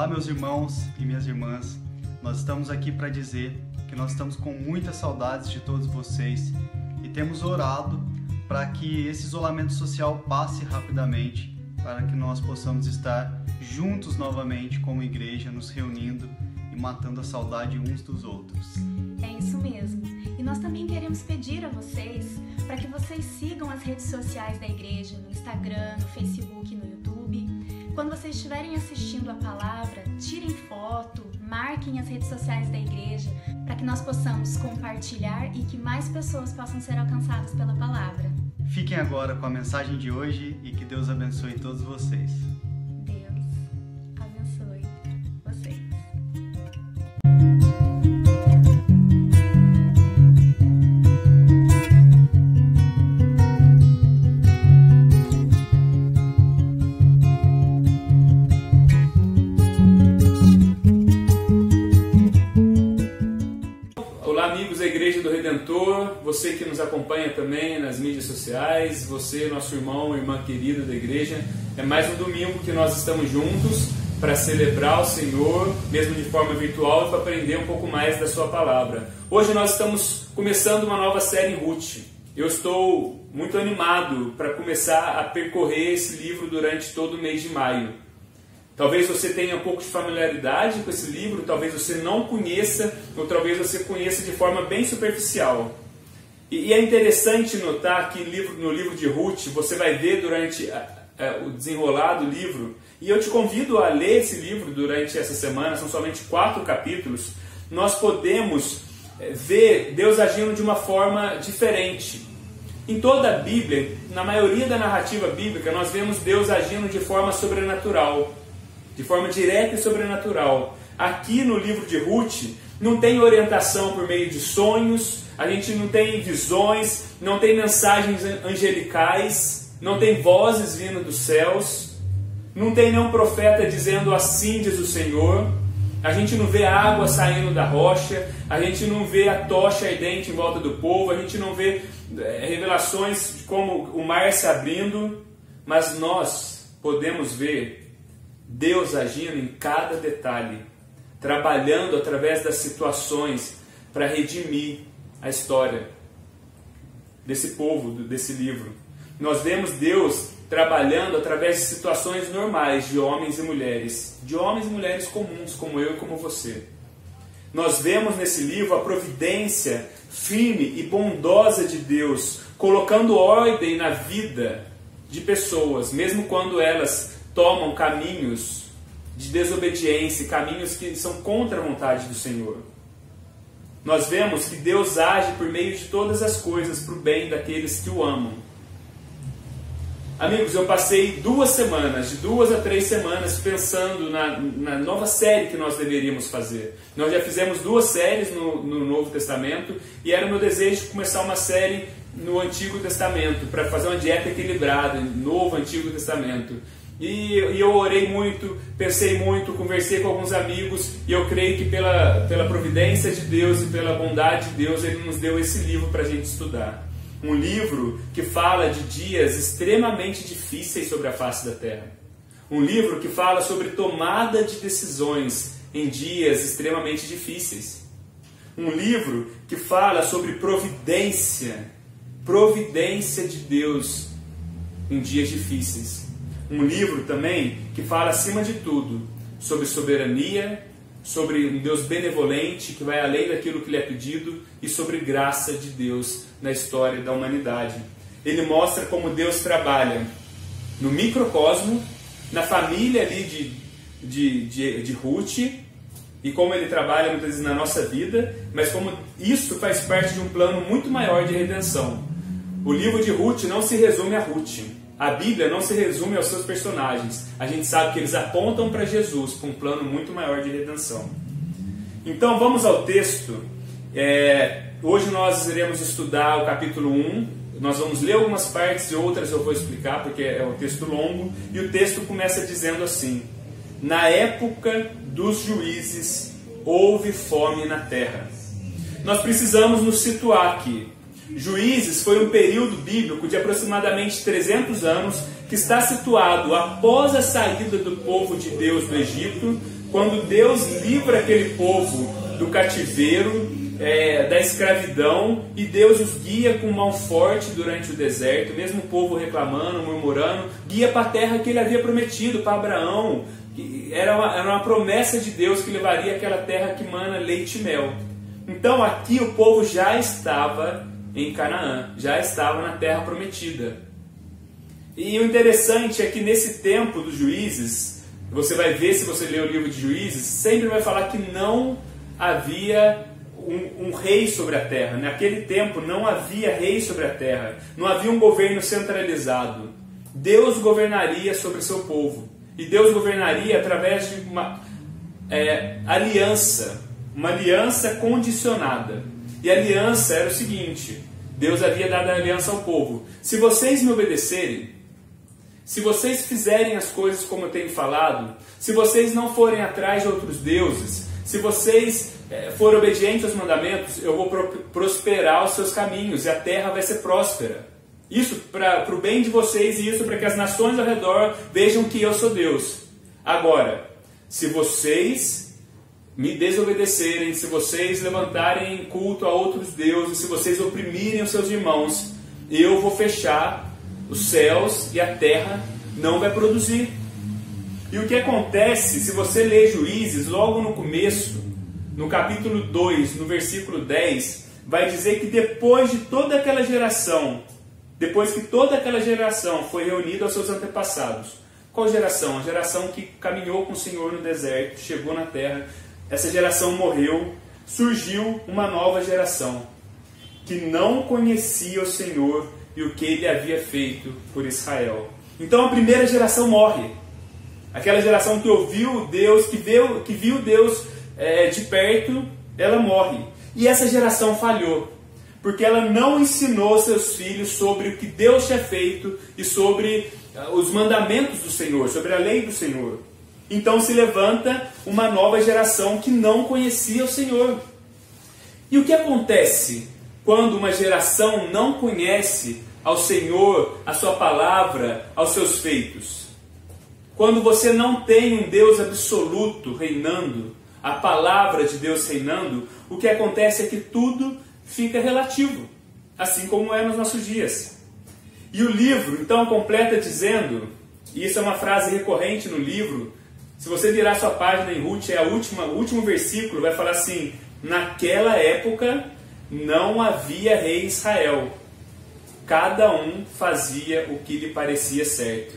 Olá, meus irmãos e minhas irmãs. Nós estamos aqui para dizer que nós estamos com muitas saudades de todos vocês e temos orado para que esse isolamento social passe rapidamente, para que nós possamos estar juntos novamente como igreja, nos reunindo e matando a saudade uns dos outros. É isso mesmo. E nós também queremos pedir a vocês para que vocês sigam as redes sociais da igreja, no Instagram, no Facebook, no YouTube. Quando vocês estiverem assistindo a palavra, tirem foto, marquem as redes sociais da igreja, para que nós possamos compartilhar e que mais pessoas possam ser alcançadas pela palavra. Fiquem agora com a mensagem de hoje e que Deus abençoe todos vocês. Deus abençoe vocês. Olá, amigos da Igreja do Redentor, você que nos acompanha também nas mídias sociais, você, nosso irmão, irmã querida da igreja. É mais um domingo que nós estamos juntos para celebrar o Senhor, mesmo de forma virtual, e para aprender um pouco mais da sua palavra. Hoje nós estamos começando uma nova série em Ruth. Eu estou muito animado para começar a percorrer esse livro durante todo o mês de maio. Talvez você tenha um pouco de familiaridade com esse livro, talvez você não conheça, ou talvez você conheça de forma bem superficial. E é interessante notar que no livro de Ruth, você vai ver durante o desenrolar do livro, e eu te convido a ler esse livro durante essa semana, são somente 4 capítulos, nós podemos ver Deus agindo de uma forma diferente. Em toda a Bíblia, na maioria da narrativa bíblica, nós vemos Deus agindo de forma sobrenatural, de forma direta e sobrenatural. Aqui no livro de Ruth, não tem orientação por meio de sonhos, a gente não tem visões, não tem mensagens angelicais, não tem vozes vindo dos céus, não tem nenhum profeta dizendo assim diz o Senhor, a gente não vê água saindo da rocha, a gente não vê a tocha ardente em volta do povo, a gente não vê revelações de como o mar se abrindo, mas nós podemos ver Deus agindo em cada detalhe, trabalhando através das situações para redimir a história desse povo, desse livro. Nós vemos Deus trabalhando através de situações normais de homens e mulheres comuns, como eu e como você. Nós vemos nesse livro a providência firme e bondosa de Deus, colocando ordem na vida de pessoas, mesmo quando elas tomam caminhos de desobediência, caminhos que são contra a vontade do Senhor. Nós vemos que Deus age por meio de todas as coisas para o bem daqueles que o amam. Amigos, eu passei 2 semanas, de 2 a 3 semanas, pensando na nova série que nós deveríamos fazer. Nós já fizemos 2 séries no Novo Testamento e era o meu desejo de começar uma série no Antigo Testamento, para fazer uma dieta equilibrada, Novo, Antigo Testamento. E eu orei muito, pensei muito, conversei com alguns amigos e eu creio que pela providência de Deus e pela bondade de Deus, Ele nos deu esse livro para a gente estudar. Um livro que fala de dias extremamente difíceis sobre a face da terra. Um livro que fala sobre tomada de decisões em dias extremamente difíceis. Um livro que fala sobre providência de Deus em dias difíceis. Um livro também que fala, acima de tudo, sobre soberania, sobre um Deus benevolente que vai além daquilo que lhe é pedido e sobre graça de Deus na história da humanidade. Ele mostra como Deus trabalha no microcosmo, na família ali de Ruth, e como Ele trabalha muitas vezes na nossa vida, mas como isso faz parte de um plano muito maior de redenção. O livro de Ruth não se resume a Ruth. A Bíblia não se resume aos seus personagens. A gente sabe que eles apontam para Jesus, para um plano muito maior de redenção. Então vamos ao texto. Hoje nós iremos estudar o capítulo 1. Nós vamos ler algumas partes e outras eu vou explicar, porque é um texto longo. E o texto começa dizendo assim: na época dos juízes houve fome na terra. Nós precisamos nos situar aqui. Juízes foi um período bíblico de aproximadamente 300 anos que está situado após a saída do povo de Deus do Egito, quando Deus livra aquele povo do cativeiro, da escravidão, e Deus os guia com mão forte durante o deserto, mesmo o povo reclamando, murmurando, guia para a terra que ele havia prometido para Abraão. Era uma promessa de Deus que levaria aquela terra que mana leite e mel. Então aqui o povo já estava em Canaã, já estava na terra prometida. E o interessante é que nesse tempo dos juízes, você vai ver, se você ler o livro de Juízes, sempre vai falar que não havia um rei sobre a terra. Naquele tempo não havia rei sobre a terra, não havia um governo centralizado. Deus governaria sobre o seu povo, e Deus governaria através de uma aliança, uma aliança condicionada. E a aliança era o seguinte: Deus havia dado a aliança ao povo: se vocês me obedecerem, se vocês fizerem as coisas como eu tenho falado, se vocês não forem atrás de outros deuses, se vocês forem obedientes aos mandamentos, eu vou prosperar os seus caminhos e a terra vai ser próspera. Isso para o bem de vocês, e isso para que as nações ao redor vejam que eu sou Deus. Agora, se vocês me desobedecerem, se vocês levantarem culto a outros deuses, se vocês oprimirem os seus irmãos, eu vou fechar os céus e a terra não vai produzir. E o que acontece, se você ler Juízes, logo no começo, no capítulo 2, no versículo 10, vai dizer que depois de toda aquela geração, depois que toda aquela geração foi reunida aos seus antepassados. Qual geração? A geração que caminhou com o Senhor no deserto, chegou na terra. Essa geração morreu, surgiu uma nova geração que não conhecia o Senhor e o que Ele havia feito por Israel. Então a primeira geração morre. Aquela geração que ouviu Deus, que viu Deus de perto, ela morre. E essa geração falhou, porque ela não ensinou seus filhos sobre o que Deus tinha feito e sobre os mandamentos do Senhor, sobre a lei do Senhor. Então se levanta uma nova geração que não conhecia o Senhor. E o que acontece quando uma geração não conhece ao Senhor, a sua palavra, aos seus feitos? Quando você não tem um Deus absoluto reinando, a palavra de Deus reinando, o que acontece é que tudo fica relativo, assim como é nos nossos dias. E o livro então completa dizendo, e isso é uma frase recorrente no livro, se você virar sua página em Ruth, o último versículo vai falar assim: naquela época não havia rei em Israel, cada um fazia o que lhe parecia certo.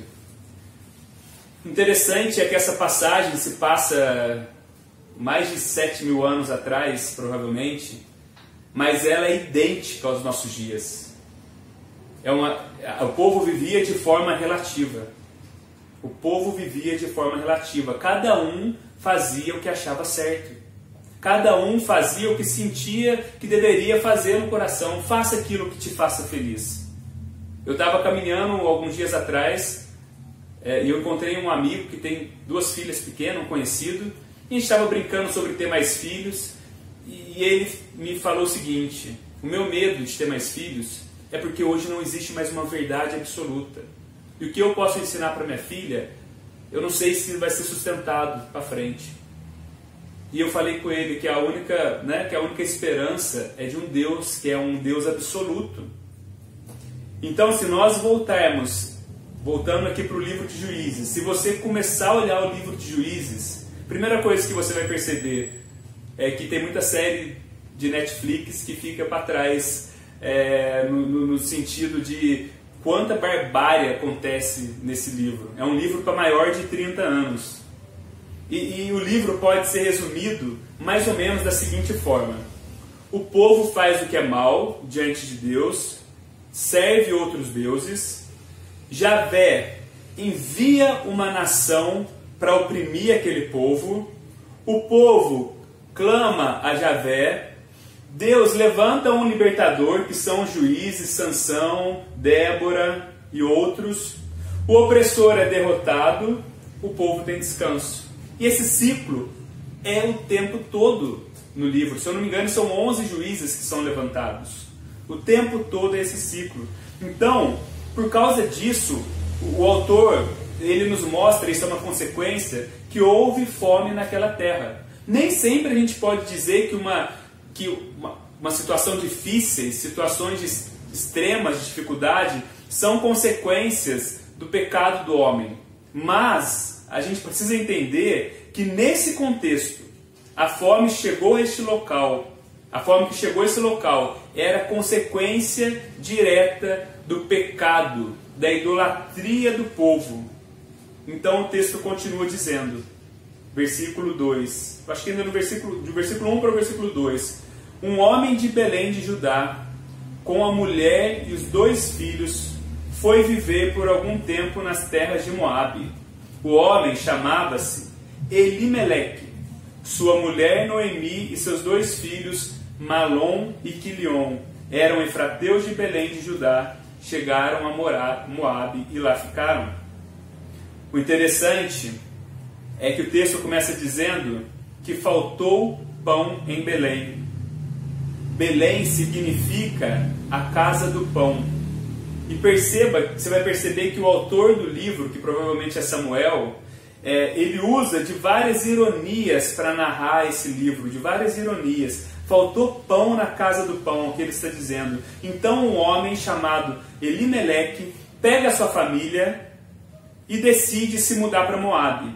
Interessante é que essa passagem se passa mais de 7.000 anos atrás, provavelmente, mas ela é idêntica aos nossos dias. O povo vivia de forma relativa. O povo vivia de forma relativa. Cada um fazia o que achava certo. Cada um fazia o que sentia que deveria fazer no coração. Faça aquilo que te faça feliz. Eu estava caminhando alguns dias atrás e eu encontrei um amigo que tem 2 filhas pequenas, um conhecido, e a gente estava brincando sobre ter mais filhos. E ele me falou o seguinte: o meu medo de ter mais filhos é porque hoje não existe mais uma verdade absoluta. E o que eu posso ensinar para minha filha, eu não sei se vai ser sustentado para frente. E eu falei com ele que a única esperança é de um Deus, que é um Deus absoluto. Então, se nós voltando aqui para o livro de Juízes, se você começar a olhar o livro de Juízes, a primeira coisa que você vai perceber é que tem muita série de Netflix que fica para trás, no sentido de quanta barbárie acontece nesse livro. É um livro para maior de 30 anos. E o livro pode ser resumido mais ou menos da seguinte forma: o povo faz o que é mal diante de Deus, serve outros deuses, Javé envia uma nação para oprimir aquele povo, o povo clama a Javé, Deus levanta um libertador, que são os juízes, Sansão, Débora e outros, o opressor é derrotado, o povo tem descanso. E esse ciclo é o tempo todo no livro. Se eu não me engano, são 11 juízes que são levantados. O tempo todo é esse ciclo. Então, por causa disso, o autor, ele nos mostra, isso é uma consequência, que houve fome naquela terra. Nem sempre a gente pode dizer que uma situação difícil, situações extremas de dificuldade, são consequências do pecado do homem. Mas a gente precisa entender que nesse contexto, a fome chegou a este local. A fome que chegou a esse local era consequência direta do pecado, da idolatria do povo. Então o texto continua dizendo, versículo 2, acho que ainda do versículo 1 para o versículo 2. Um homem de Belém de Judá, com a mulher e os 2 filhos, foi viver por algum tempo nas terras de Moabe. O homem chamava-se Elimeleque, sua mulher Noemi e seus 2 filhos, Malom e Quilion, eram efrateus de Belém de Judá, chegaram a Moabe e lá ficaram. O interessante é que o texto começa dizendo que faltou pão em Belém. Belém significa a casa do pão. E você vai perceber que o autor do livro, que provavelmente é Samuel, ele usa de várias ironias para narrar esse livro, de várias ironias. Faltou pão na casa do pão, o que ele está dizendo. Então um homem chamado Elimeleque pega a sua família e decide se mudar para Moabe.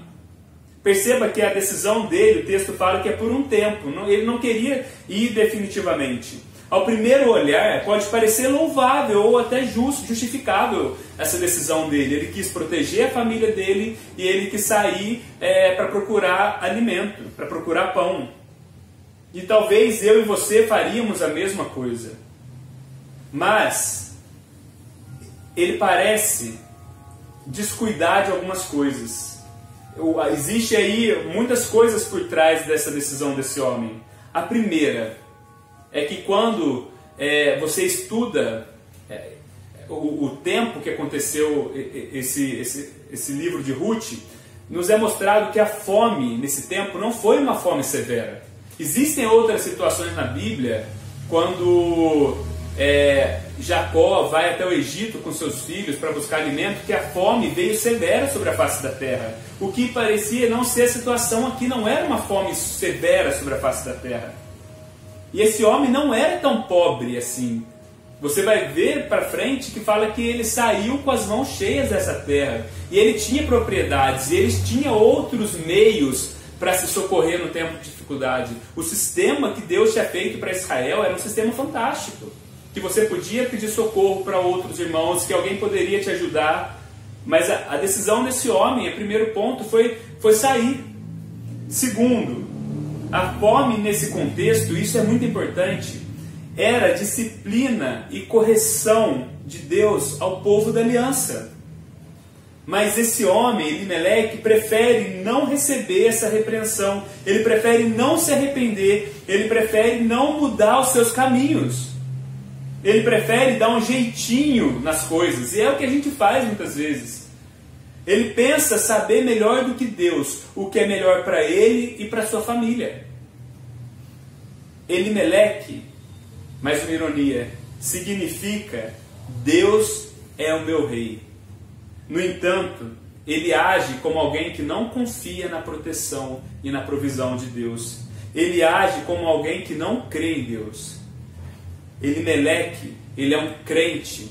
Perceba que a decisão dele, o texto fala que é por um tempo, ele não queria ir definitivamente. Ao primeiro olhar, pode parecer louvável ou até justificável essa decisão dele. Ele quis proteger a família dele e ele quis sair para procurar alimento, para procurar pão. E talvez eu e você faríamos a mesma coisa. Mas ele parece descuidar de algumas coisas. Existe aí muitas coisas por trás dessa decisão desse homem. A primeira é que quando você estuda o tempo que aconteceu esse livro de Ruth, nos é mostrado que a fome nesse tempo não foi uma fome severa. Existem outras situações na Bíblia, quando Jacó vai até o Egito com seus filhos para buscar alimento, que a fome veio severa sobre a face da terra. O que parecia não ser a situação aqui, não era uma fome severa sobre a face da terra. E esse homem não era tão pobre assim. Você vai ver para frente que fala que ele saiu com as mãos cheias dessa terra. E ele tinha propriedades, e ele tinha outros meios para se socorrer no tempo de dificuldade. O sistema que Deus tinha feito para Israel era um sistema fantástico. Que você podia pedir socorro para outros irmãos, que alguém poderia te ajudar. Mas a decisão desse homem, o primeiro ponto, foi sair. Segundo, a fome nesse contexto, isso é muito importante, era disciplina e correção de Deus ao povo da aliança. Mas esse homem, Elimeleque, prefere não receber essa repreensão. Ele prefere não se arrepender. Ele prefere não mudar os seus caminhos. Ele prefere dar um jeitinho nas coisas. E é o que a gente faz muitas vezes. Ele pensa saber melhor do que Deus o que é melhor para ele e para sua família. Elimeleque, mais uma ironia, significa Deus é o meu rei. No entanto, ele age como alguém que não confia na proteção e na provisão de Deus. Ele age como alguém que não crê em Deus. Elimeleque, ele é um crente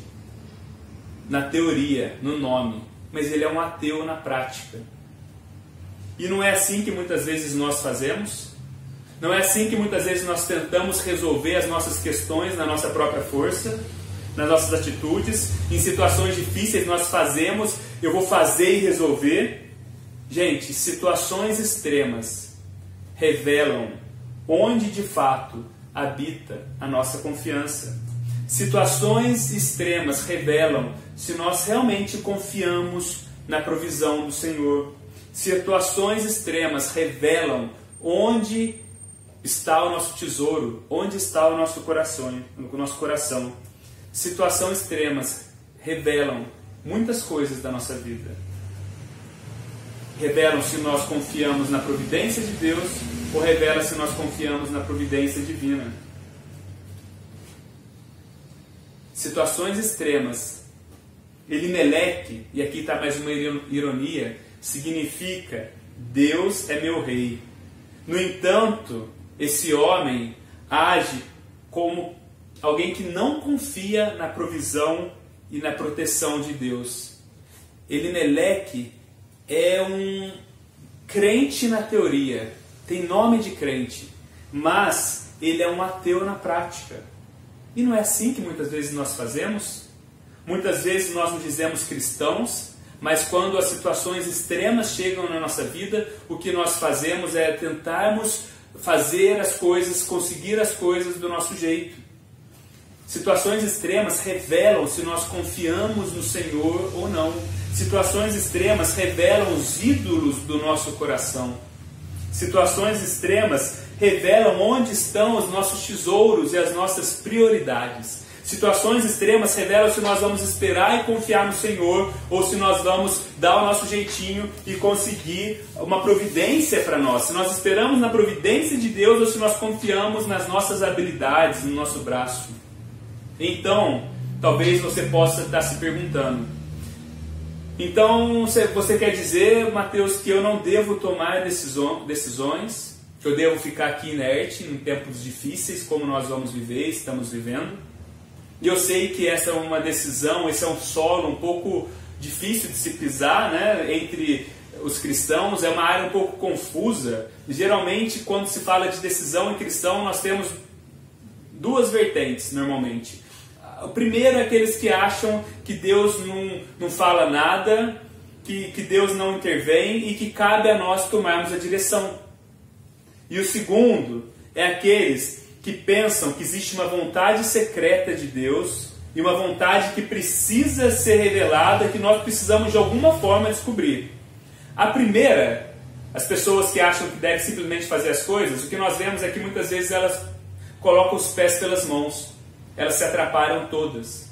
na teoria, no nome, mas ele é um ateu na prática. E não é assim que muitas vezes nós fazemos? Não é assim que muitas vezes nós tentamos resolver as nossas questões na nossa própria força, nas nossas atitudes? Em situações difíceis nós fazemos, eu vou fazer e resolver. Gente, situações extremas revelam onde de fato habita a nossa confiança. Situações extremas revelam se nós realmente confiamos na provisão do Senhor. Situações extremas revelam onde está o nosso tesouro, onde está o nosso coração. Situações extremas revelam muitas coisas da nossa vida. Revelam se nós confiamos na providência de Deus ou revela se nós confiamos na providência divina. Situações extremas. Elimeleque, e aqui está mais uma ironia, significa Deus é meu rei. No entanto, esse homem age como alguém que não confia na provisão e na proteção de Deus. Elimeleque é um crente na teoria, tem nome de crente, mas ele é um ateu na prática. E não é assim que muitas vezes nós fazemos? Muitas vezes nós nos dizemos cristãos, mas quando as situações extremas chegam na nossa vida, o que nós fazemos é tentarmos fazer as coisas, conseguir as coisas do nosso jeito. Situações extremas revelam se nós confiamos no Senhor ou não. Situações extremas revelam os ídolos do nosso coração. Situações extremas revelam onde estão os nossos tesouros e as nossas prioridades. Situações extremas revelam se nós vamos esperar e confiar no Senhor ou se nós vamos dar o nosso jeitinho e conseguir uma providência para nós. Se nós esperamos na providência de Deus ou se nós confiamos nas nossas habilidades, no nosso braço. Então, talvez você possa estar se perguntando: então você quer dizer, Mateus, que eu não devo tomar decisões, que eu devo ficar aqui inerte em tempos difíceis como nós vamos viver, estamos vivendo? E eu sei que essa é uma decisão, esse é um solo um pouco difícil de se pisar, né, entre os cristãos, é uma área um pouco confusa. Geralmente, quando se fala de decisão em cristão, nós temos duas vertentes, normalmente. O primeiro é aqueles que acham que Deus não fala nada, que Deus não intervém e que cabe a nós tomarmos a direção. E o segundo é aqueles que pensam que existe uma vontade secreta de Deus e uma vontade que precisa ser revelada, que nós precisamos de alguma forma descobrir. A primeira, as pessoas que acham que devem simplesmente fazer as coisas, o que nós vemos é que muitas vezes elas colocam os pés pelas mãos, elas se atrapalham todas.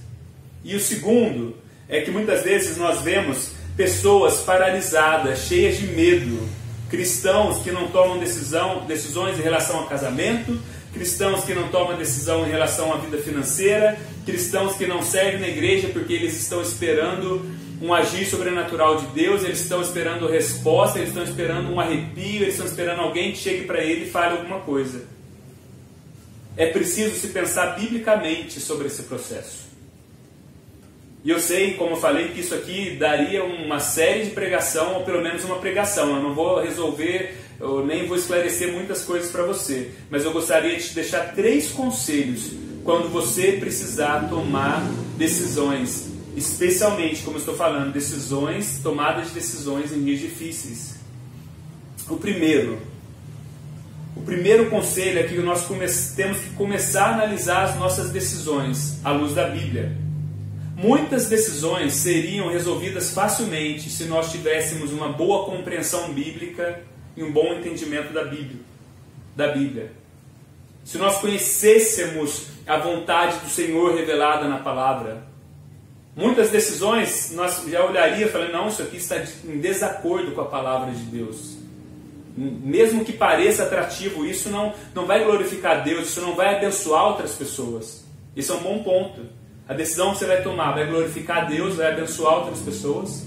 E o segundo é que muitas vezes nós vemos pessoas paralisadas, cheias de medo, cristãos que não tomam decisões em relação ao casamento, cristãos que não tomam decisão em relação à vida financeira, cristãos que não servem na igreja porque eles estão esperando um agir sobrenatural de Deus, eles estão esperando resposta, eles estão esperando um arrepio, eles estão esperando alguém que chegue para ele e fale alguma coisa. É preciso se pensar biblicamente sobre esse processo. E eu sei, como eu falei, que isso aqui daria uma série de pregação, ou pelo menos uma pregação. Eu não vou resolver, eu nem vou esclarecer muitas coisas para você, mas eu gostaria de te deixar 3 conselhos quando você precisar tomar decisões, especialmente, como eu estou falando, tomadas de decisões em dias difíceis. O primeiro conselho é que nós temos que começar a analisar as nossas decisões à luz da Bíblia. Muitas decisões seriam resolvidas facilmente se nós tivéssemos uma boa compreensão bíblica e um bom entendimento da Bíblia. Se nós conhecêssemos a vontade do Senhor revelada na palavra, muitas decisões nós já olharia e falaria: não, isso aqui está em desacordo com a palavra de Deus. Mesmo que pareça atrativo, isso não vai glorificar Deus, isso não vai abençoar outras pessoas. Isso é um bom ponto. A decisão que você vai tomar vai glorificar Deus, vai abençoar outras pessoas?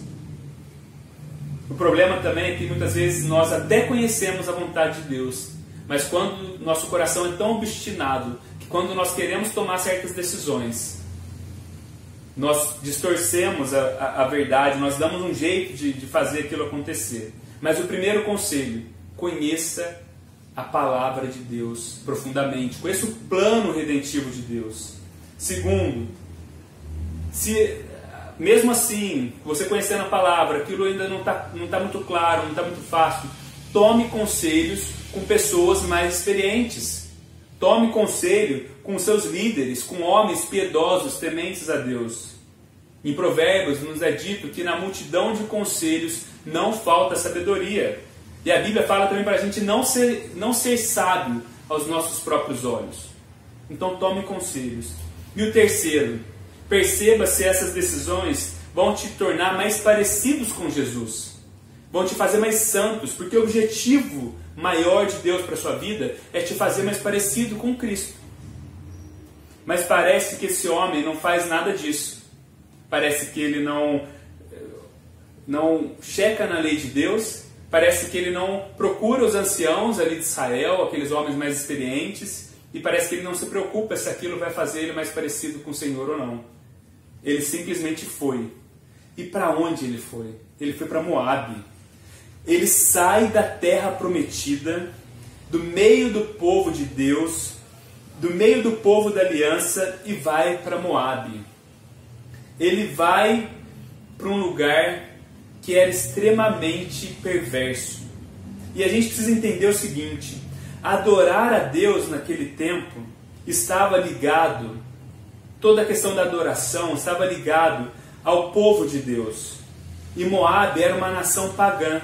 O problema também é que muitas vezes nós até conhecemos a vontade de Deus, mas quando nosso coração é tão obstinado, que quando nós queremos tomar certas decisões, nós distorcemos a verdade, nós damos um jeito de fazer aquilo acontecer. Mas o primeiro conselho: conheça a palavra de Deus profundamente, conheça o plano redentivo de Deus. Segundo, se mesmo assim, você conhecendo a palavra, aquilo ainda não está muito claro, não está muito fácil, tome conselhos com pessoas mais experientes. Tome conselho com seus líderes, com homens piedosos, tementes a Deus. Em Provérbios nos é dito que na multidão de conselhos não falta sabedoria. E a Bíblia fala também para a gente não ser sábio aos nossos próprios olhos. Então tome conselhos. E o terceiro, perceba se essas decisões vão te tornar mais parecidos com Jesus. Vão te fazer mais santos, porque o objetivo maior de Deus para a sua vida é te fazer mais parecido com Cristo. Mas parece que esse homem não faz nada disso. Parece que ele não checa na lei de Deus, Parece que ele não procura os anciãos ali de Israel, aqueles homens mais experientes, e parece que ele não se preocupa se aquilo vai fazer ele mais parecido com o Senhor ou não. Ele simplesmente foi. E para onde ele foi? Ele foi para Moabe. Ele sai da terra prometida, do meio do povo de Deus, do meio do povo da aliança, e vai para Moabe. Ele vai para um lugar que era extremamente perverso. E a gente precisa entender o seguinte: adorar a Deus naquele tempo estava ligado, toda a questão da adoração estava ligado ao povo de Deus. E Moabe era uma nação pagã.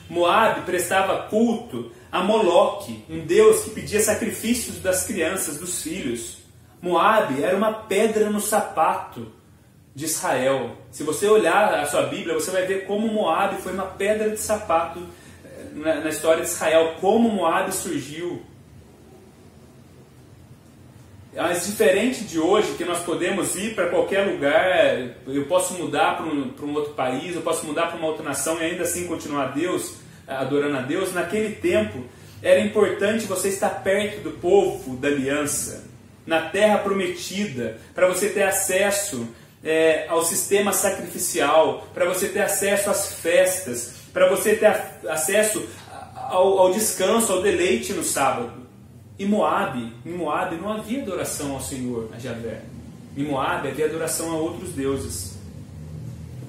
Moabe prestava culto a Moloque, um deus que pedia sacrifícios das crianças, dos filhos. Moabe era uma pedra no sapato de Israel. Se você olhar a sua Bíblia, você vai ver como Moabe foi uma pedra de sapato na história de Israel, como Moabe surgiu. Mas diferente de hoje, que nós podemos ir para qualquer lugar, eu posso mudar para um outro país, eu posso mudar para uma outra nação e ainda assim continuar adorando a Deus. Naquele tempo era importante você estar perto do povo da aliança, na terra prometida, para você ter acesso ao sistema sacrificial, para você ter acesso às festas, para você ter acesso ao descanso, ao deleite no sábado. Em Moabe não havia adoração ao Senhor, a Javé. Em Moabe havia adoração a outros deuses.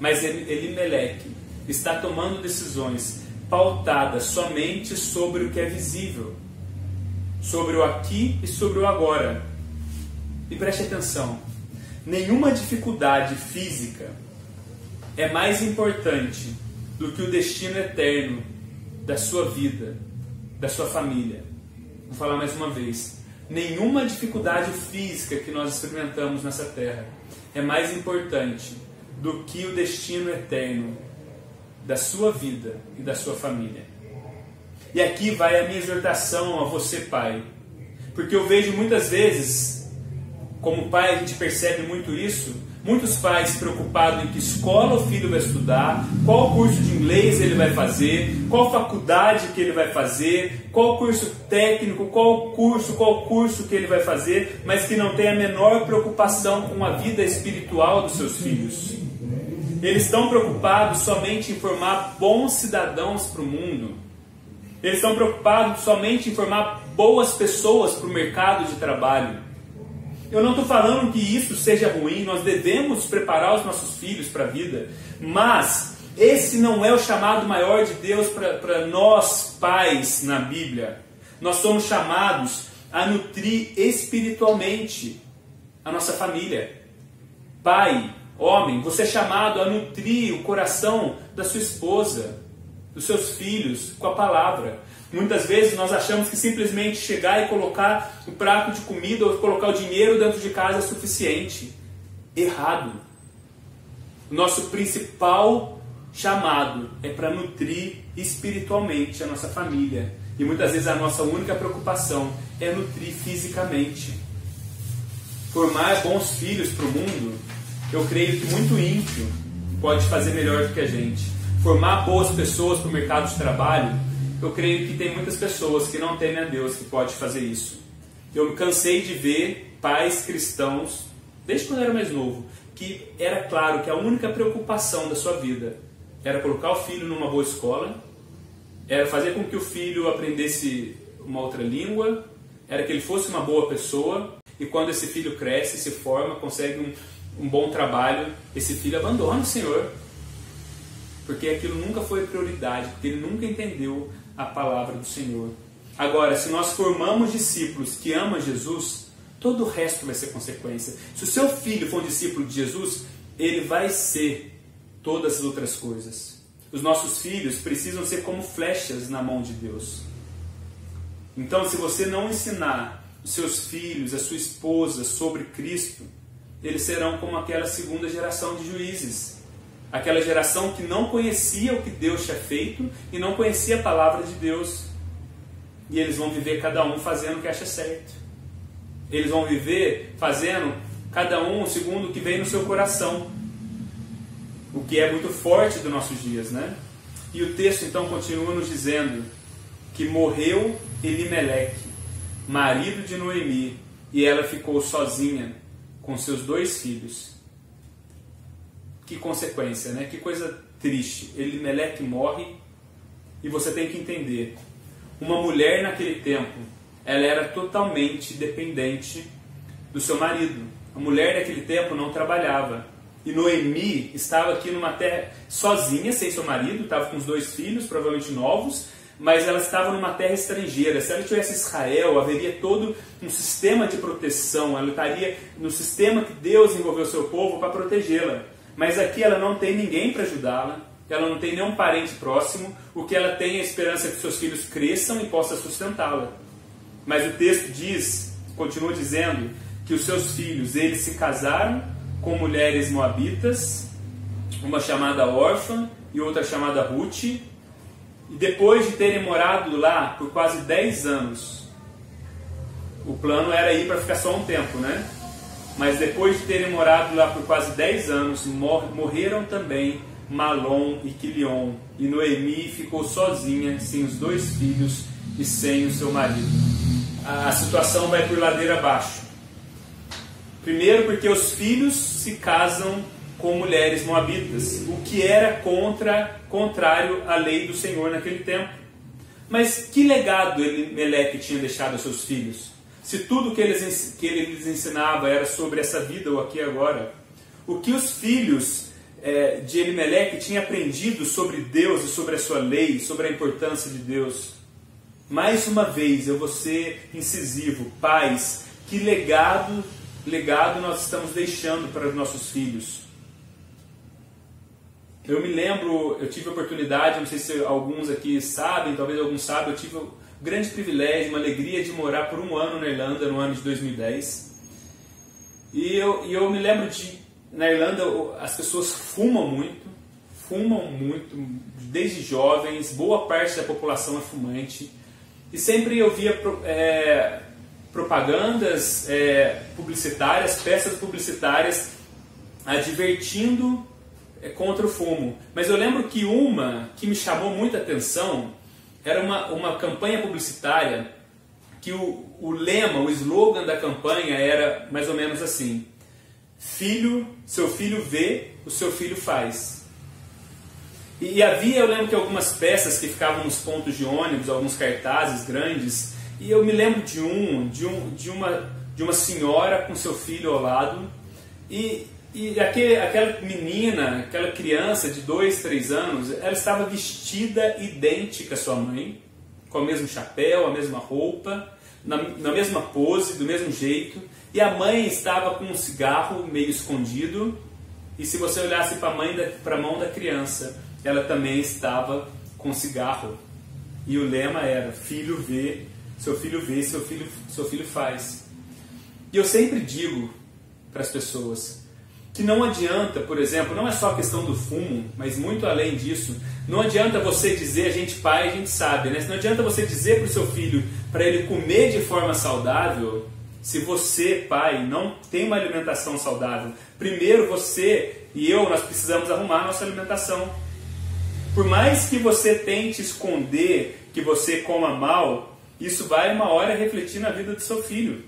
Mas Elimeleque está tomando decisões pautadas somente sobre o que é visível, sobre o aqui e sobre o agora. E preste atenção, nenhuma dificuldade física é mais importante do que o destino eterno da sua vida, da sua família. Vou falar mais uma vez. Nenhuma dificuldade física que nós experimentamos nessa terra é mais importante do que o destino eterno da sua vida e da sua família. E aqui vai a minha exortação a você, pai. Porque eu vejo muitas vezes, como pai a gente percebe muito isso, muitos pais preocupados em que escola o filho vai estudar, qual curso de inglês ele vai fazer, qual faculdade que ele vai fazer, qual curso técnico, qual curso que ele vai fazer, mas que não tem a menor preocupação com a vida espiritual dos seus filhos. Eles estão preocupados somente em formar bons cidadãos para o mundo. Eles estão preocupados somente em formar boas pessoas para o mercado de trabalho. Eu não estou falando que isso seja ruim, nós devemos preparar os nossos filhos para a vida, mas esse não é o chamado maior de Deus para nós, pais, na Bíblia. Nós somos chamados a nutrir espiritualmente a nossa família. Pai, homem, você é chamado a nutrir o coração da sua esposa, dos seus filhos, com a palavra. Muitas vezes nós achamos que simplesmente chegar e colocar o prato de comida ou colocar o dinheiro dentro de casa é suficiente. Errado. O nosso principal chamado é para nutrir espiritualmente a nossa família. E muitas vezes a nossa única preocupação é nutrir fisicamente. Formar bons filhos para o mundo, eu creio que muito ímpio pode fazer melhor do que a gente. Formar boas pessoas para o mercado de trabalho, eu creio que tem muitas pessoas que não temem a Deus que pode fazer isso. Eu me cansei de ver pais cristãos, desde quando eu era mais novo, que era claro que a única preocupação da sua vida era colocar o filho numa boa escola, era fazer com que o filho aprendesse uma outra língua, era que ele fosse uma boa pessoa, e quando esse filho cresce, se forma, consegue um bom trabalho, esse filho abandona o Senhor. Porque aquilo nunca foi prioridade, porque ele nunca entendeu a palavra do Senhor. Agora, se nós formamos discípulos que amam Jesus, todo o resto vai ser consequência. Se o seu filho for um discípulo de Jesus, ele vai ser todas as outras coisas. Os nossos filhos precisam ser como flechas na mão de Deus. Então, se você não ensinar os seus filhos, a sua esposa sobre Cristo, eles serão como aquela segunda geração de juízes. Aquela geração que não conhecia o que Deus tinha feito e não conhecia a palavra de Deus. E eles vão viver cada um fazendo o que acha certo. Eles vão viver fazendo cada um segundo o que vem no seu coração. O que é muito forte dos nossos dias, né? E o texto então continua nos dizendo que morreu Elimeleque, marido de Noemi, e ela ficou sozinha com seus 2 filhos. Que consequência, né? Que coisa triste. Elimeleque morre, e você tem que entender, uma mulher naquele tempo, ela era totalmente dependente do seu marido. A mulher naquele tempo não trabalhava. E Noemi estava aqui numa terra sozinha, sem seu marido, estava com os 2 filhos, provavelmente novos, mas ela estava numa terra estrangeira. Se ela tivesse Israel, haveria todo um sistema de proteção, ela estaria no sistema que Deus envolveu o seu povo para protegê-la. Mas aqui ela não tem ninguém para ajudá-la, ela não tem nenhum parente próximo, o que ela tem é a esperança que seus filhos cresçam e possam sustentá-la. Mas o texto diz, continua dizendo, que os seus filhos, eles se casaram com mulheres moabitas, uma chamada órfã e outra chamada Ruth, e depois de terem morado lá por quase 10 anos, o plano era ir para ficar só um tempo, né? Mas depois de terem morado lá por quase 10 anos, morreram também Malom e Quilion, e Noemi ficou sozinha, sem os 2 filhos e sem o seu marido. A situação vai por ladeira abaixo. Primeiro porque os filhos se casam com mulheres moabitas, o que era contrário à lei do Senhor naquele tempo. Mas que legado Elimeleque tinha deixado aos seus filhos? Se tudo que ele lhes ensinava era sobre essa vida ou aqui e agora, o que os filhos de Elimeleque tinham aprendido sobre Deus e sobre a sua lei, sobre a importância de Deus? Mais uma vez, eu vou ser incisivo, pais, que legado nós estamos deixando para os nossos filhos? Eu me lembro, eu tive a oportunidade, não sei se alguns aqui sabem, talvez alguns sabem, eu tive o grande privilégio, uma alegria de morar por 1 ano na Irlanda, no ano de 2010. E eu me lembro na Irlanda as pessoas fumam muito, desde jovens, boa parte da população é fumante. E sempre eu via propagandas publicitárias, peças publicitárias advertindo contra o fumo. Mas eu lembro que uma que me chamou muita atenção era uma campanha publicitária que o lema, o slogan da campanha era mais ou menos assim: seu filho vê, o seu filho faz. E havia, eu lembro que algumas peças que ficavam nos pontos de ônibus, alguns cartazes grandes, e eu me lembro de uma senhora com seu filho ao lado, e aquela menina, aquela criança de 2, 3 anos, ela estava vestida idêntica à sua mãe, com o mesmo chapéu, a mesma roupa, na mesma pose, do mesmo jeito, e a mãe estava com um cigarro meio escondido, e se você olhasse para a mão da criança, ela também estava com cigarro. E o lema era: filho vê, seu filho faz. E eu sempre digo para as pessoas que não adianta, por exemplo, não é só a questão do fumo, mas muito além disso, não adianta você dizer, a gente pai, a gente sabe, né? Não adianta você dizer para o seu filho para ele comer de forma saudável, se você, pai, não tem uma alimentação saudável. Primeiro você e eu, nós precisamos arrumar a nossa alimentação. Por mais que você tente esconder que você coma mal, isso vai uma hora refletir na vida do seu filho.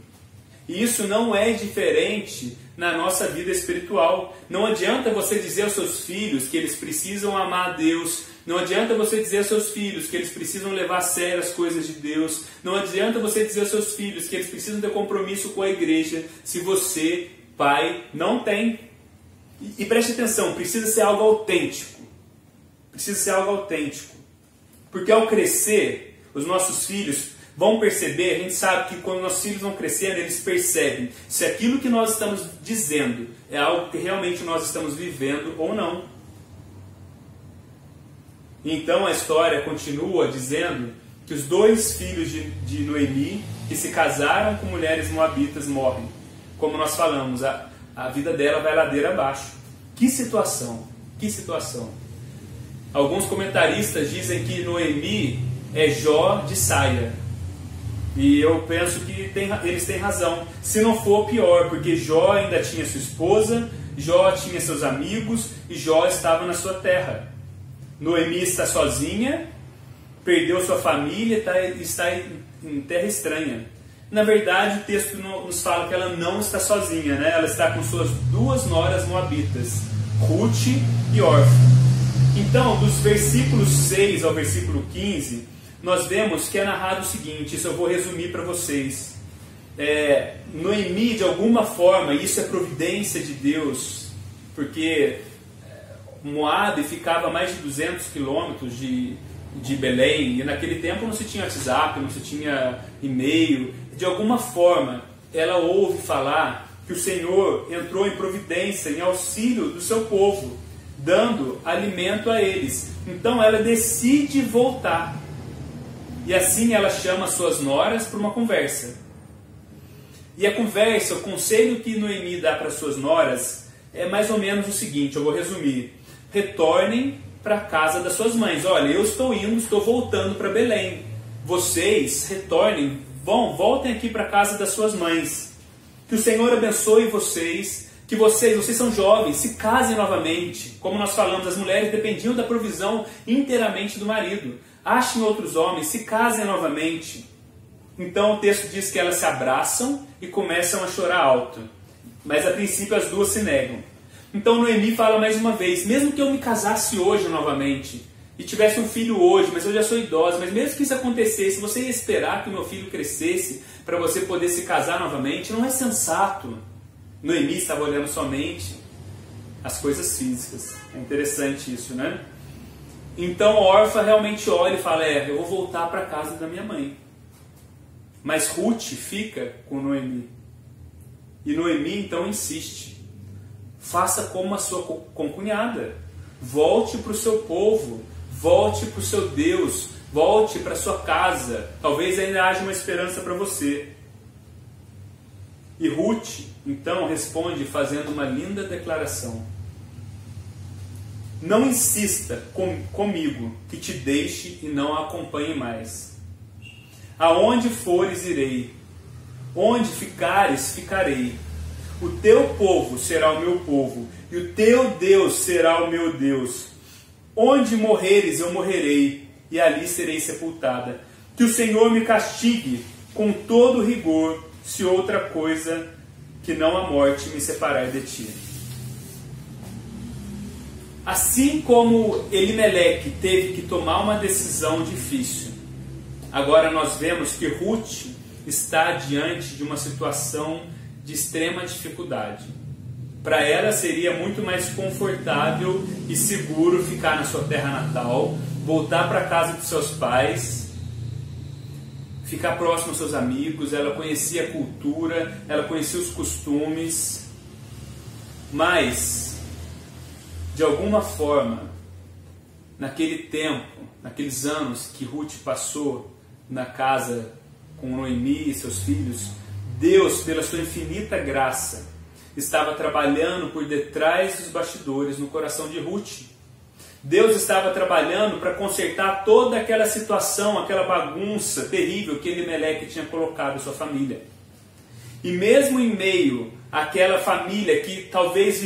E isso não é diferente na nossa vida espiritual. Não adianta você dizer aos seus filhos que eles precisam amar a Deus. Não adianta você dizer aos seus filhos que eles precisam levar a sério as coisas de Deus. Não adianta você dizer aos seus filhos que eles precisam ter compromisso com a igreja, se você, pai, não tem. E preste atenção, precisa ser algo autêntico. Precisa ser algo autêntico. Porque ao crescer, os nossos filhos vão perceber, a gente sabe que quando nossos filhos vão crescendo, eles percebem se aquilo que nós estamos dizendo é algo que realmente nós estamos vivendo ou não. Então a história continua dizendo que os 2 filhos de Noemi, que se casaram com mulheres moabitas, morrem. Como nós falamos, a vida dela vai ladeira abaixo. Que situação! Que situação! Alguns comentaristas dizem que Noemi é Jó de saia. E eu penso que eles têm razão. Se não for, pior, porque Jó ainda tinha sua esposa, Jó tinha seus amigos e Jó estava na sua terra. Noemi está sozinha, perdeu sua família, está em terra estranha. Na verdade, o texto nos fala que ela não está sozinha, né? Ela está com suas 2 noras moabitas, Ruth e Orfa. Então, dos versículos 6 ao versículo 15, nós vemos que é narrado o seguinte, isso eu vou resumir para vocês. Noemi, de alguma forma, isso é providência de Deus, porque Moabe ficava a mais de 200 quilômetros de Belém, e naquele tempo não se tinha WhatsApp, não se tinha e-mail. De alguma forma, ela ouve falar que o Senhor entrou em providência, em auxílio do seu povo, dando alimento a eles. Então ela decide voltar. E assim ela chama suas noras para uma conversa. E a conversa, o conselho que Noemi dá para suas noras é mais ou menos o seguinte, eu vou resumir. Retornem para a casa das suas mães. Olha, eu estou voltando para Belém. Vocês retornem, voltem aqui para a casa das suas mães. Que o Senhor abençoe vocês, que vocês são jovens, se casem novamente. Como nós falamos, as mulheres dependiam da provisão inteiramente do marido. Achem outros homens, se casem novamente. Então o texto diz que elas se abraçam e começam a chorar alto. Mas a princípio as duas se negam. Então Noemi fala mais uma vez, mesmo que eu me casasse hoje novamente, e tivesse um filho hoje, mas eu já sou idosa, mas mesmo que isso acontecesse, você ia esperar que o meu filho crescesse para você poder se casar novamente? Não é sensato. Noemi estava olhando somente as coisas físicas. É interessante isso, né? Então Orfa realmente olha e fala, eu vou voltar para a casa da minha mãe. Mas Ruth fica com Noemi. E Noemi então insiste. Faça como a sua concunhada. Volte para o seu povo. Volte para o seu Deus. Volte para a sua casa. Talvez ainda haja uma esperança para você. E Ruth então responde fazendo uma linda declaração. Não insista comigo que te deixe e não a acompanhe mais. Aonde fores, irei. Onde ficares, ficarei. O teu povo será o meu povo, e o teu Deus será o meu Deus. Onde morreres, eu morrerei, e ali serei sepultada. Que o Senhor me castigue com todo rigor, se outra coisa que não a morte me separar de ti. Assim como Elimeleque teve que tomar uma decisão difícil, agora nós vemos que Ruth está diante de uma situação de extrema dificuldade. Para ela seria muito mais confortável e seguro ficar na sua terra natal, voltar para a casa dos seus pais, ficar próximo aos seus amigos. Ela conhecia a cultura, ela conhecia os costumes, mas de alguma forma, naquele tempo, naqueles anos que Ruth passou na casa com Noemi e seus filhos, Deus, pela sua infinita graça, estava trabalhando por detrás dos bastidores no coração de Ruth. Deus estava trabalhando para consertar toda aquela situação, aquela bagunça terrível que Elimeleque tinha colocado em sua família. E mesmo em meio àquela família que talvez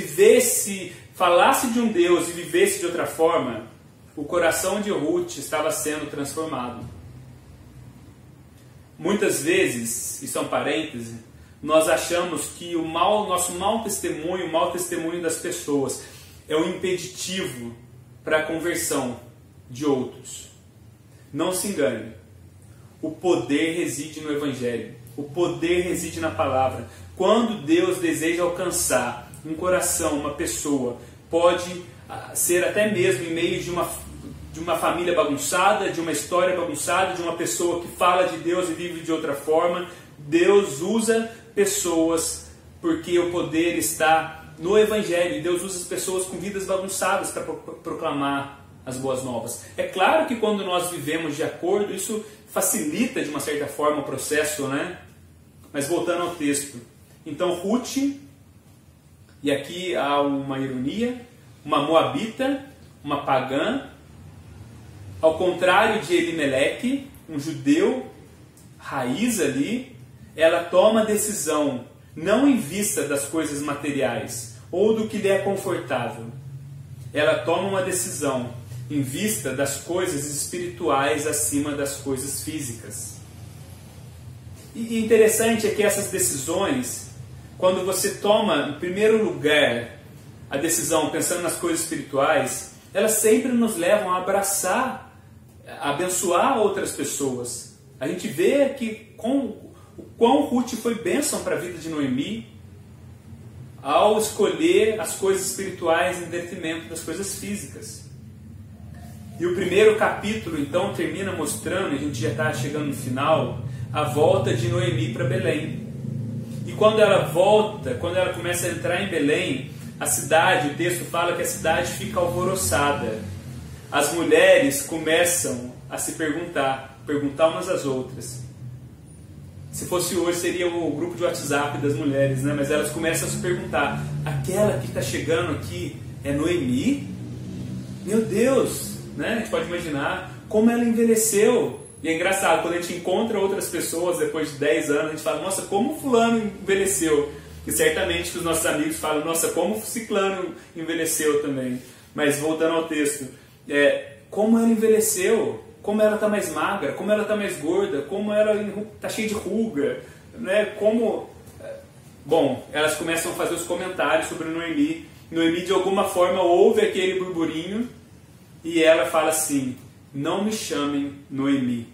falasse de um Deus e vivesse de outra forma, o coração de Ruth estava sendo transformado. Muitas vezes, isso é um parêntese, nós achamos que nosso mau testemunho, o mau testemunho das pessoas, é um impeditivo para a conversão de outros. Não se engane. O poder reside no Evangelho. O poder reside na palavra. Quando Deus deseja alcançar um coração, uma pessoa, pode ser até mesmo em meio de uma família bagunçada, de uma história bagunçada, de uma pessoa que fala de Deus e vive de outra forma. Deus usa pessoas porque o poder está no Evangelho. Deus usa as pessoas com vidas bagunçadas para proclamar as boas novas. É claro que quando nós vivemos de acordo, isso facilita de uma certa forma o processo, né? Mas voltando ao texto. Então Ruth, e aqui há uma ironia, uma moabita, uma pagã, ao contrário de Elimeleque, um judeu raiz ali, ela toma a decisão não em vista das coisas materiais ou do que lhe é confortável. Ela toma uma decisão em vista das coisas espirituais acima das coisas físicas. E interessante é que essas decisões, quando você toma, em primeiro lugar, a decisão pensando nas coisas espirituais, elas sempre nos levam a abraçar, a abençoar outras pessoas. A gente vê que o quão Ruth foi bênção para a vida de Noemi ao escolher as coisas espirituais em detrimento das coisas físicas. E o primeiro capítulo, então, termina mostrando, a gente já está chegando no final, a volta de Noemi para Belém. E quando ela volta, quando ela começa a entrar em Belém, a cidade, o texto fala que a cidade fica alvoroçada. As mulheres começam a se perguntar umas às outras. Se fosse hoje seria o grupo de WhatsApp das mulheres, né? Mas elas começam a se perguntar: aquela que está chegando aqui é Noemi? Meu Deus! Né? A gente pode imaginar como ela envelheceu. E é engraçado, quando a gente encontra outras pessoas depois de 10 anos, a gente fala: nossa, como fulano envelheceu. E certamente que os nossos amigos falam: nossa, como ciclano envelheceu também. Mas voltando ao texto, como ela envelheceu, como ela está mais magra, como ela está mais gorda, como ela está cheia de ruga, né? Bom, elas começam a fazer os comentários sobre Noemi. Noemi de alguma forma ouve aquele burburinho e ela fala assim: não me chamem Noemi,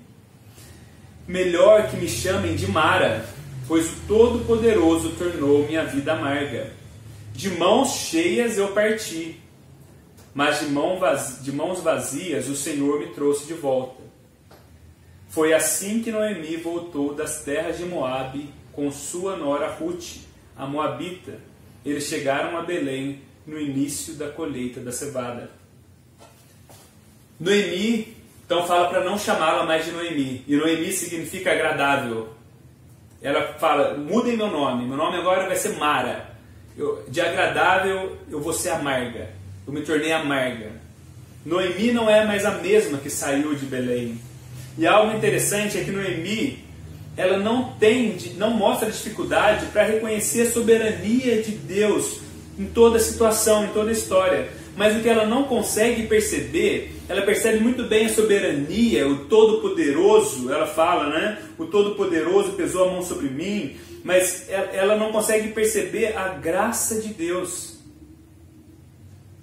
melhor que me chamem de Mara, pois o Todo-Poderoso tornou minha vida amarga. De mãos cheias eu parti, mas de mãos vazias o Senhor me trouxe de volta. Foi assim que Noemi voltou das terras de Moabe com sua nora Ruth, a Moabita. Eles chegaram a Belém no início da colheita da cevada. Noemi, então, fala para não chamá-la mais de Noemi. E Noemi significa agradável. Ela fala: mudem meu nome agora vai ser Mara. De agradável eu vou ser amarga. Eu me tornei amarga. Noemi não é mais a mesma que saiu de Belém. E algo interessante é que Noemi, ela não mostra dificuldade para reconhecer a soberania de Deus em toda a situação, em toda a história. Mas o que ela não consegue perceber, ela percebe muito bem a soberania, o Todo-Poderoso, ela fala, né? O Todo-Poderoso pesou a mão sobre mim, mas ela não consegue perceber a graça de Deus.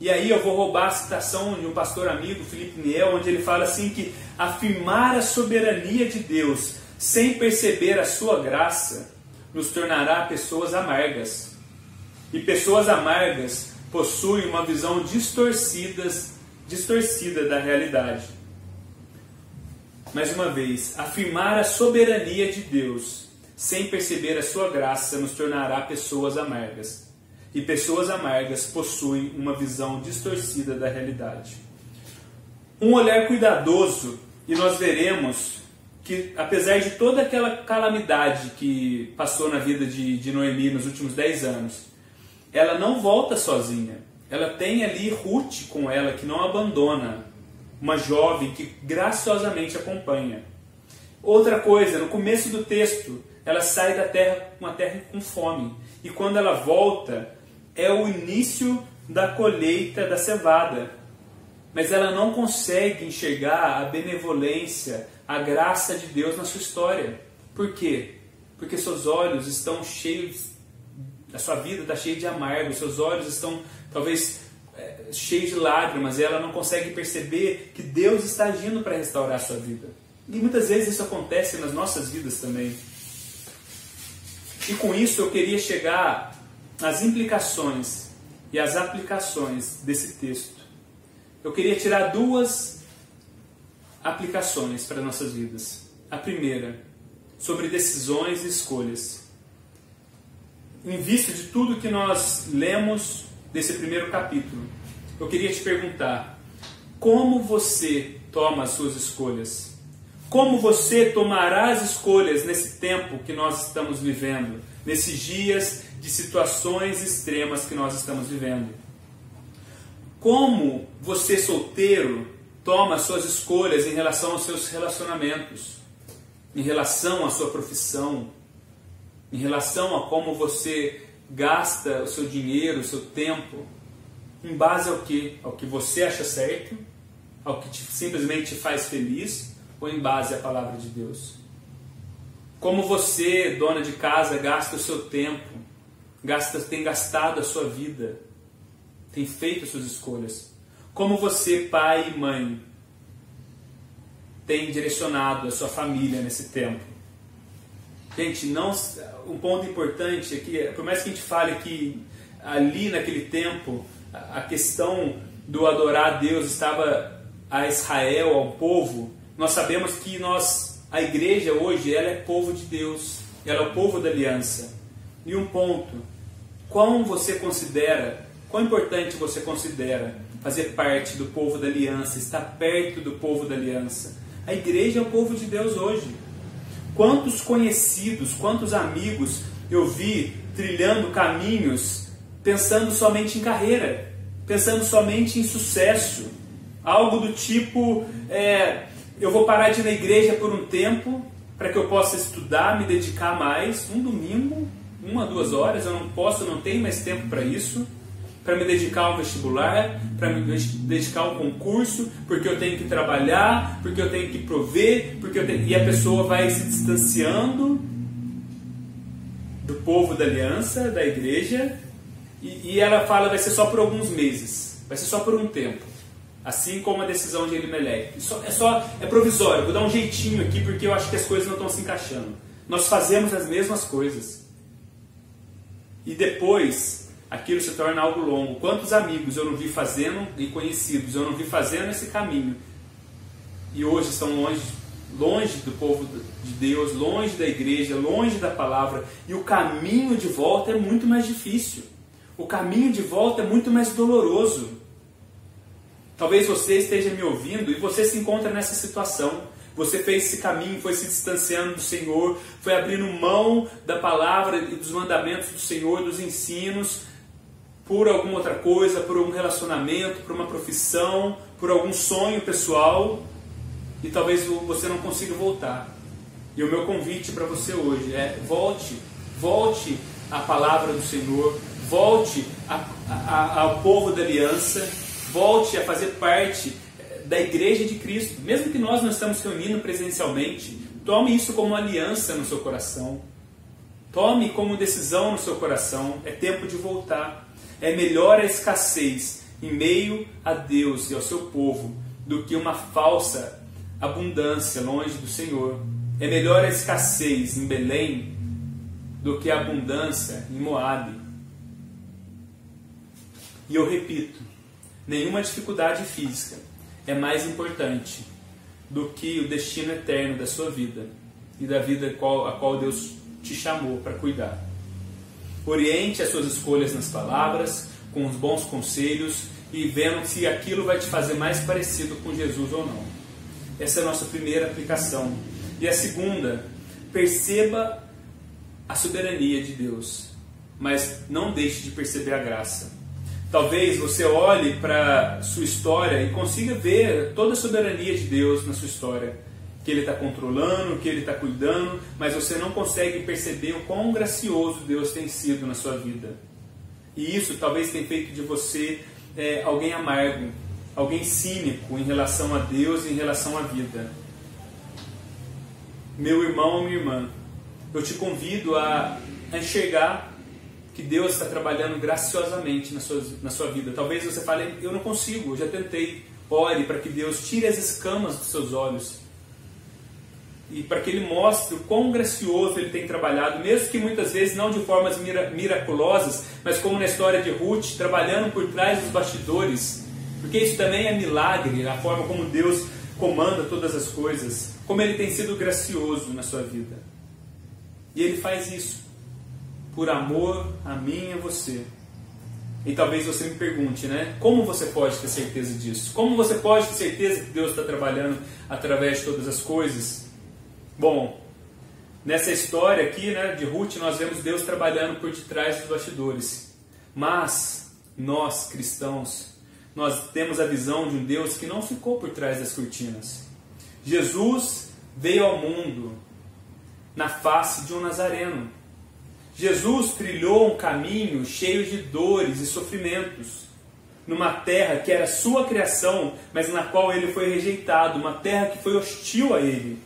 E aí eu vou roubar a citação de um pastor amigo, Felipe Niel, onde ele fala assim que afirmar a soberania de Deus sem perceber a sua graça nos tornará pessoas amargas. E pessoas amargas possuem uma visão distorcida da realidade. Mais uma vez, afirmar a soberania de Deus sem perceber a sua graça nos tornará pessoas amargas. E pessoas amargas possuem uma visão distorcida da realidade. Um olhar cuidadoso, e nós veremos que, apesar de toda aquela calamidade que passou na vida de Noemi nos últimos 10 anos, ela não volta sozinha. Ela tem ali Ruth com ela, que não abandona, uma jovem que graciosamente acompanha. Outra coisa, no começo do texto, ela sai da terra, uma terra com fome. E quando ela volta, é o início da colheita da cevada. Mas ela não consegue enxergar a benevolência, a graça de Deus na sua história. Por quê? Porque seus olhos estão cheios, a sua vida está cheia de amargo, seus olhos estão talvez cheios de lágrimas, e ela não consegue perceber que Deus está agindo para restaurar a sua vida. E muitas vezes isso acontece nas nossas vidas também. E com isso eu queria chegar às implicações e às aplicações desse texto. Eu queria tirar 2 aplicações para nossas vidas. A primeira, sobre decisões e escolhas. Em vista de tudo que nós lemos desse primeiro capítulo, eu queria te perguntar: como você toma as suas escolhas? Como você tomará as escolhas nesse tempo que nós estamos vivendo, nesses dias de situações extremas que nós estamos vivendo? Como você, solteiro, toma as suas escolhas em relação aos seus relacionamentos, em relação à sua profissão, em relação a como você gasta o seu dinheiro, o seu tempo, em base ao quê? Ao que você acha certo ao que simplesmente te faz feliz, ou em base à palavra de Deus? Como você, dona de casa, gasta o seu tempo, tem gastado a sua vida, tem feito as suas escolhas? Como você, pai e mãe, tem direcionado a sua família nesse tempo? Gente, um ponto importante é que, por mais que a gente fale que ali naquele tempo a questão do adorar a Deus estava a Israel, ao povo, nós sabemos que a igreja hoje, ela é povo de Deus, ela é o povo da aliança. E um ponto, quão importante você considera fazer parte do povo da aliança, estar perto do povo da aliança? A igreja é o povo de Deus hoje. Quantos conhecidos, quantos amigos eu vi trilhando caminhos pensando somente em carreira, pensando somente em sucesso, algo do tipo, eu vou parar de ir na igreja por um tempo para que eu possa estudar, me dedicar mais, um domingo, 1 a 2 horas, eu não tenho mais tempo para isso, para me dedicar ao vestibular, para me dedicar ao concurso, porque eu tenho que trabalhar, porque eu tenho que prover, e a pessoa vai se distanciando do povo da aliança, da igreja, e ela fala, vai ser só por alguns meses, vai ser só por um tempo, assim como a decisão de Elimelec. É provisório, vou dar um jeitinho aqui porque eu acho que as coisas não estão se encaixando. Nós fazemos as mesmas coisas e depois aquilo se torna algo longo. Quantos amigos eu não vi fazendo e conhecidos eu não vi fazendo esse caminho e hoje estão longe do povo de Deus, longe da igreja, longe da palavra, e o caminho de volta é muito mais difícil, o caminho de volta é muito mais doloroso. Talvez você esteja me ouvindo e você se encontra nessa situação. Você fez esse caminho, foi se distanciando do Senhor, foi abrindo mão da palavra e dos mandamentos do Senhor, dos ensinos, por alguma outra coisa, por um relacionamento, por uma profissão, por algum sonho pessoal, e talvez você não consiga voltar. E o meu convite para você hoje é: volte à palavra do Senhor, volte ao povo da aliança, volte a fazer parte da igreja de Cristo. Mesmo que nós não estamos reunindo presencialmente, tome isso como aliança no seu coração, tome como decisão no seu coração. É tempo de voltar. É melhor a escassez em meio a Deus e ao seu povo do que uma falsa abundância longe do Senhor. É melhor a escassez em Belém do que a abundância em Moabe. E eu repito, nenhuma dificuldade física é mais importante do que o destino eterno da sua vida e da vida a qual Deus te chamou para cuidar. Oriente as suas escolhas nas palavras, com os bons conselhos e vendo se aquilo vai te fazer mais parecido com Jesus ou não. Essa é a nossa primeira aplicação. E a segunda, perceba a soberania de Deus, mas não deixe de perceber a graça. Talvez você olhe para a sua história e consiga ver toda a soberania de Deus na sua história, que Ele está controlando, que Ele está cuidando, mas você não consegue perceber o quão gracioso Deus tem sido na sua vida. E isso talvez tenha feito de você alguém amargo, alguém cínico em relação a Deus e em relação à vida. Meu irmão ou minha irmã, eu te convido a enxergar que Deus está trabalhando graciosamente na sua vida. Talvez você fale: eu não consigo, eu já tentei. Ore para que Deus tire as escamas dos seus olhos e para que Ele mostre o quão gracioso Ele tem trabalhado, mesmo que muitas vezes não de formas miraculosas, mas como na história de Ruth, trabalhando por trás dos bastidores, porque isso também é milagre, a forma como Deus comanda todas as coisas, como Ele tem sido gracioso na sua vida. E Ele faz isso por amor a mim e a você. E talvez você me pergunte, né? Como você pode ter certeza disso? Como você pode ter certeza que Deus está trabalhando através de todas as coisas? Bom, nessa história aqui, né, de Ruth, nós vemos Deus trabalhando por detrás dos bastidores. Mas nós, cristãos, nós temos a visão de um Deus que não ficou por trás das cortinas. Jesus veio ao mundo na face de um nazareno. Jesus trilhou um caminho cheio de dores e sofrimentos. numa terra que era sua criação, mas na qual ele foi rejeitado, uma terra que foi hostil a ele.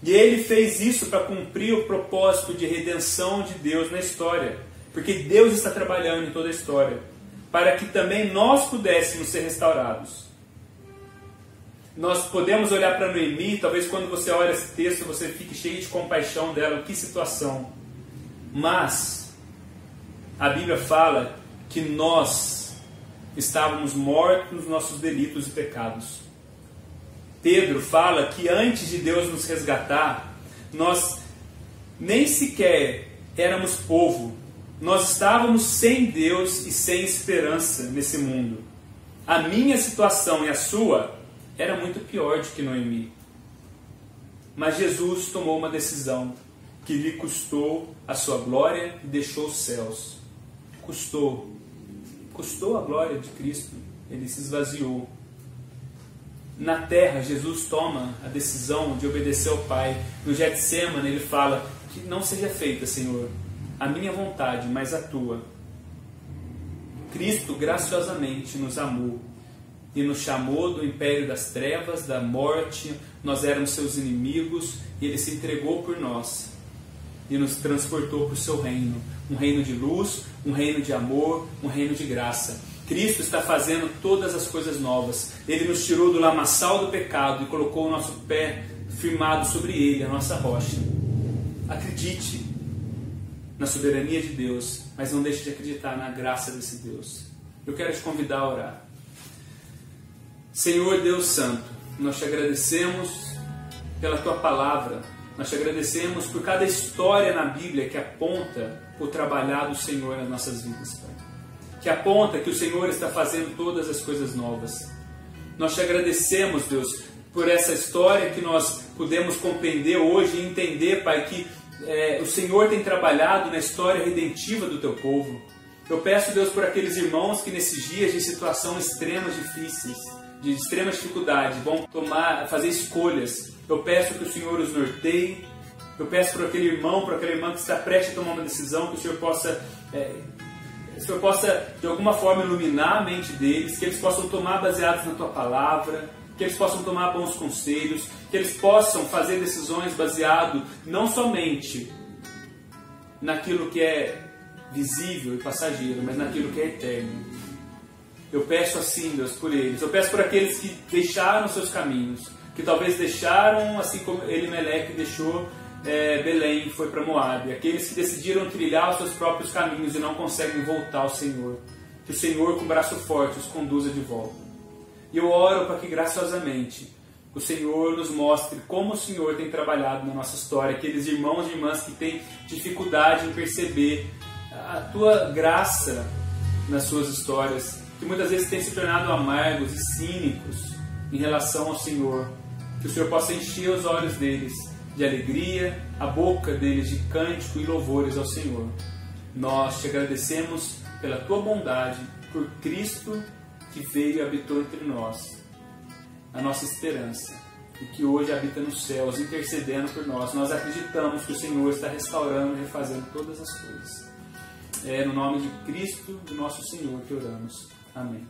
E ele fez isso para cumprir o propósito de redenção de Deus na história, porque Deus está trabalhando em toda a história, para que também nós pudéssemos ser restaurados. Nós podemos olhar para Noemi, talvez quando você olha esse texto você fique cheio de compaixão dela, que situação. Mas a Bíblia fala que nós estávamos mortos nos nossos delitos e pecados. Pedro fala que antes de Deus nos resgatar, nós nem sequer éramos povo. Nós estávamos sem Deus e sem esperança nesse mundo. A minha situação e a sua era muito pior do que Noemi. Mas Jesus tomou uma decisão que lhe custou a sua glória e deixou os céus. Custou a glória de Cristo. Ele se esvaziou. Na terra, Jesus toma a decisão de obedecer ao Pai. No Getsemane, ele fala que não seja feita, Senhor, a minha vontade, mas a tua. Cristo graciosamente nos amou e nos chamou do império das trevas, da morte. Nós éramos seus inimigos e ele se entregou por nós e nos transportou para o seu reino. Um reino de luz, um reino de amor, um reino de graça. Cristo está fazendo todas as coisas novas. Ele nos tirou do lamaçal do pecado e colocou o nosso pé firmado sobre ele, a nossa rocha. Acredite na soberania de Deus, mas não deixe de acreditar na graça desse Deus. Eu quero te convidar a orar. Senhor Deus Santo, nós te agradecemos pela tua palavra. Nós te agradecemos por cada história na Bíblia que aponta o trabalhar do Senhor nas nossas vidas, Pai. Que aponta que o Senhor está fazendo todas as coisas novas. Nós te agradecemos, Deus, por essa história que nós pudemos compreender hoje e entender, Pai, que o Senhor tem trabalhado na história redentiva do teu povo. Eu peço, Deus, por aqueles irmãos que nesses dias de situação extremas difíceis, de extrema dificuldade, vão fazer escolhas. Eu peço que o Senhor os norteie. Eu peço por aquele irmão, por aquela irmã que está prestes a tomar uma decisão, que o Senhor possa de alguma forma iluminar a mente deles, que eles possam tomar baseados na tua palavra, que eles possam tomar bons conselhos, que eles possam fazer decisões baseado não somente naquilo que é visível e passageiro, mas naquilo que é eterno. Eu peço assim, Deus, por eles. Eu peço por aqueles que deixaram seus caminhos, que talvez deixaram, assim como Elimeleque deixou Belém e foi para Moabe. Aqueles que decidiram trilhar os seus próprios caminhos e não conseguem voltar ao Senhor. Que o Senhor, com o braço forte, os conduza de volta. E eu oro para que, graciosamente, o Senhor nos mostre como o Senhor tem trabalhado na nossa história. Aqueles irmãos e irmãs que têm dificuldade em perceber a tua graça nas suas histórias, que muitas vezes têm se tornado amargos e cínicos em relação ao Senhor. Que o Senhor possa encher os olhos deles de alegria, a boca deles de cântico e louvores ao Senhor. Nós te agradecemos pela tua bondade, por Cristo que veio e habitou entre nós, a nossa esperança, e que hoje habita nos céus, intercedendo por nós. Nós acreditamos que o Senhor está restaurando e refazendo todas as coisas. É no nome de Cristo, do nosso Senhor, que oramos. Amém.